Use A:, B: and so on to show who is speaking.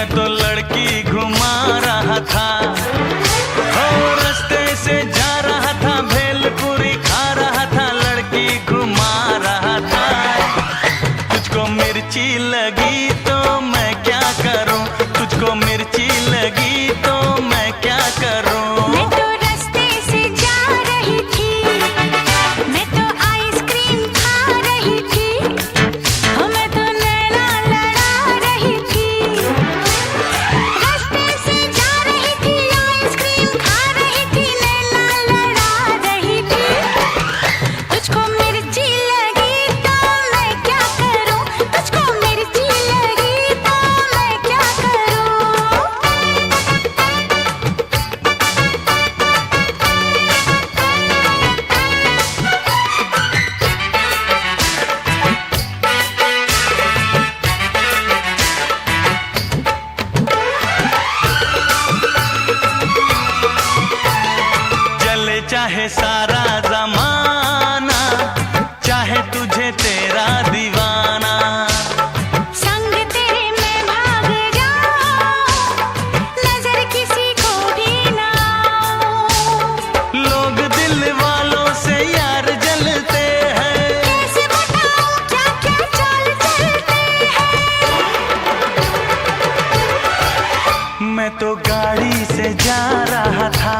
A: मैं तो लड़की घुमा रहा था, ओ रास्ते से जा रहा था, भेलपुरी खा रहा था, लड़की घुमा रहा था। तुझको मिर्ची लगी तो मैं क्या करूं, तुझको मिर्ची लगी तो मैं क्या करूं।
B: मैं तो रास्ते से जा रही थी, मैं तो आइसक्रीम खा रही थी, हो मैं तो नैना लड़ा रही थी। रास्ते से जा रही थी, आइसक्रीम खा रही थी, नैना लड़ा रही थी। तुझको मिर्ची लगी तो मैं क्या करूं, तुझको मिर्ची लगी तो मैं क्या करूं।
A: जले चाहे सारा जमाना, चाहे तुझे तेरा दीवाना,
B: संग तेरे मैं भाग जाऊं, नजर किसी को भी ना आऊं।
A: लोग दिल वालों से यार जलते हैं,
B: कैसे बताऊं क्या क्या चाल चलते हैं।
A: मैं तो गाड़ी से जा रहा था,